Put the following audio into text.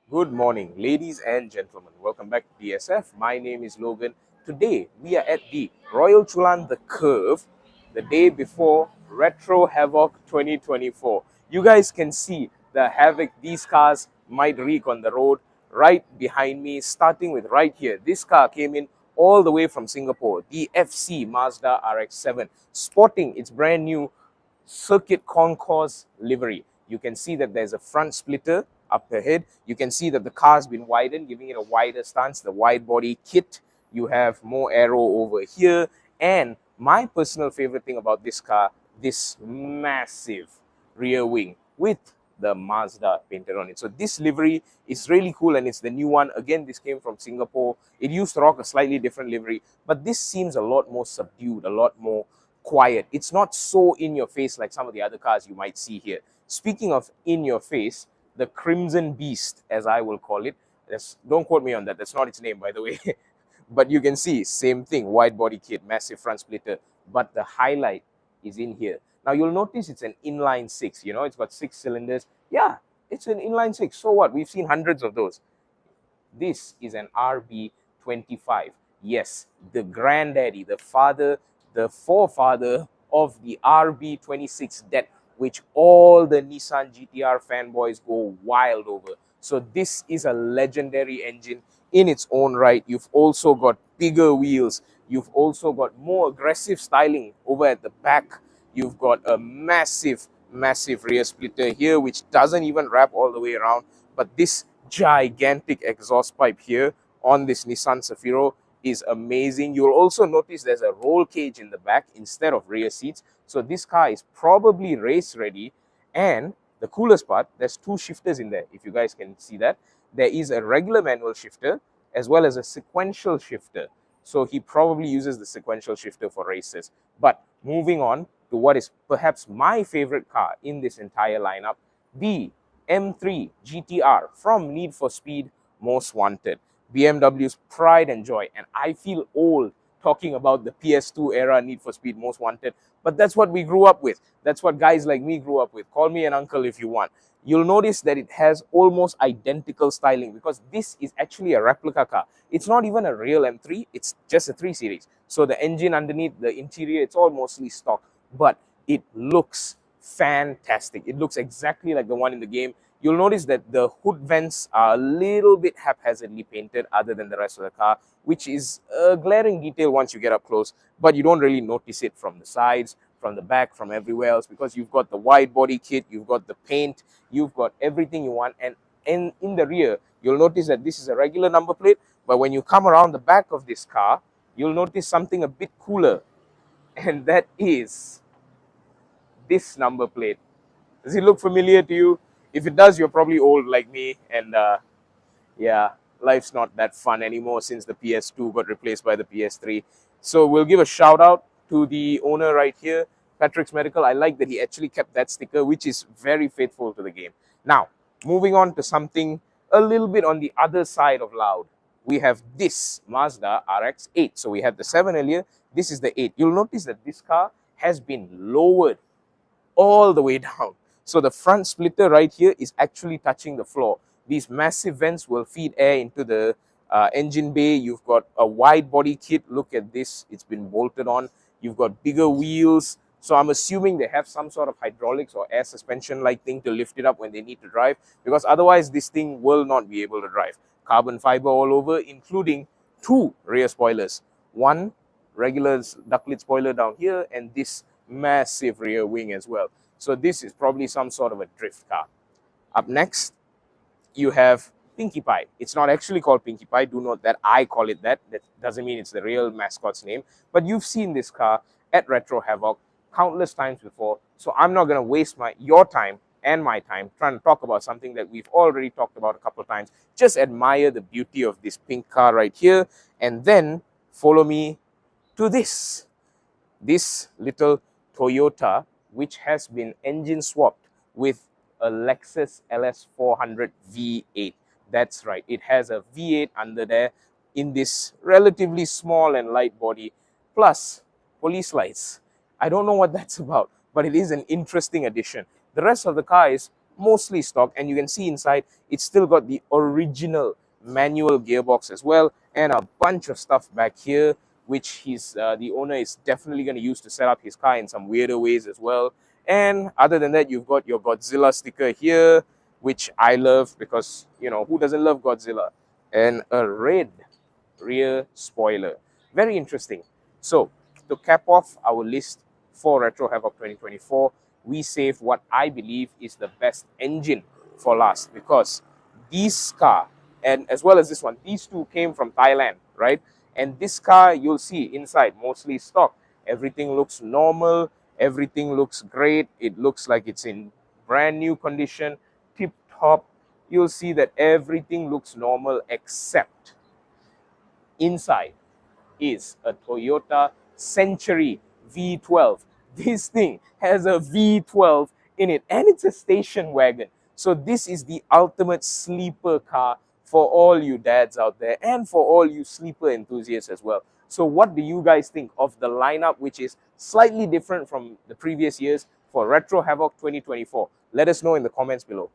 Good morning, ladies and gentlemen. Welcome back to DSF. My name is Logan. Today, we are at the Royale Chulan The Curve, the day before Retro Havoc 2024. You guys can see the havoc these cars might wreak on the road right behind me, starting with right here. This car came in all the way from Singapore, the FC Mazda RX-7, sporting its brand new circuit concourse livery. You can see that there's a front splitter up ahead. You can see that the car's been widened, giving it a wider stance, the wide body kit. You have more aero over here. And my personal favorite thing about this car, this massive rear wing with the Mazda painted on it. So this livery is really cool, and it's the new one. Again, this came from Singapore. It used to rock a slightly different livery, but this seems a lot more subdued, a lot more quiet. It's not so in your face like some of the other cars you might see here. Speaking of in your face, the Crimson Beast, as I will call it, don't quote me on that, that's not its name, by the way. But you can see, same thing, wide body kit, massive front splitter, but the highlight is in here. Now you'll notice it's an inline six, it's got 6 cylinders. Yeah, it's an inline six. So what? We've seen hundreds of those. This is an RB25. Yes, the granddaddy, the father, the forefather of the RB26 Det, which all the Nissan GTR fanboys go wild over. So this is a legendary engine in its own right. You've also got bigger wheels. You've also got more aggressive styling over at the back. You've got a massive rear splitter here, which doesn't even wrap all the way around. But this gigantic exhaust pipe here on this Nissan Safiro is amazing. You'll also notice there's a roll cage in the back instead of rear seats. So this car is probably race ready. And the coolest part, there's 2 shifters in there, if you guys can see that. There is a regular manual shifter as well as a sequential shifter. So he probably uses the sequential shifter for races. But moving on to what is perhaps my favorite car in this entire lineup, the M3 GTR from Need for Speed Most Wanted. BMW's pride and joy. And I feel old talking about the PS2 era Need for Speed Most Wanted, but that's what we grew up with. That's what guys like me grew up with. Call me an uncle if you want. You'll notice that it has almost identical styling because this is actually a replica car. It's not even a real M3, it's just a 3 Series. So the engine underneath, the interior, it's all mostly stock, but it looks fantastic. It looks exactly like the one in the game. You'll notice that the hood vents are a little bit haphazardly painted other than the rest of the car, which is a glaring detail once you get up close, but you don't really notice it from the sides, from the back, from everywhere else, because you've got the wide body kit, you've got the paint, you've got everything you want. And in the rear, you'll notice that this is a regular number plate, but when you come around the back of this car, you'll notice something a bit cooler, and that is this number plate. Does it look familiar to you? If it does, you're probably old like me, and yeah, life's not that fun anymore since the PS2 got replaced by the PS3. So we'll give a shout out to the owner right here, Patrick's Medical. I like that he actually kept that sticker, which is very faithful to the game. Now, moving on to something a little bit on the other side of loud. We have this Mazda RX-8. So we had the 7 earlier. This is the 8. You'll notice that this car has been lowered all the way down. So the front splitter right here is actually touching the floor. These massive vents will feed air into the engine bay. You've got a wide body kit. Look at this. It's been bolted on. You've got bigger wheels. So I'm assuming they have some sort of hydraulics or air suspension like thing to lift it up when they need to drive, because otherwise this thing will not be able to drive. Carbon fiber all over, including 2 rear spoilers. One regular ductlit spoiler down here, and this massive rear wing as well. So this is probably some sort of a drift car. Up next, you have Pinkie Pie. It's not actually called Pinkie Pie. Do note that I call it that. That doesn't mean it's the real mascot's name. But you've seen this car at Retro Havoc countless times before. So I'm not going to waste your time and my time trying to talk about something that we've already talked about a couple of times. Just admire the beauty of this pink car right here. And then follow me to this little Toyota, which has been engine swapped with a Lexus LS400 V8. That's right, it has a V8 under there in this relatively small and light body, plus police lights. I don't know what that's about, but it is an interesting addition. The rest of the car is mostly stock, and you can see inside it's still got the original manual gearbox as well, and a bunch of stuff back here which the owner is definitely going to use to set up his car in some weirder ways as well. And other than that, you've got your Godzilla sticker here, which I love because, you know, who doesn't love Godzilla? And a red rear spoiler. Very interesting. So, to cap off our list for Retro Havoc 2024, we saved what I believe is the best engine for last, because this car, and as well as this one, these two came from Thailand, right? And this car, you'll see inside, mostly stock. Everything looks normal. Everything looks great. It looks like it's in brand new condition, tip top. You'll see that everything looks normal except inside is a Toyota Century V12. This thing has a V12 in it, and it's a station wagon. So this is the ultimate sleeper car for all you dads out there, and for all you sleeper enthusiasts as well. So what do you guys think of the lineup, which is slightly different from the previous years for Retro Havoc 2024? Let us know in the comments below.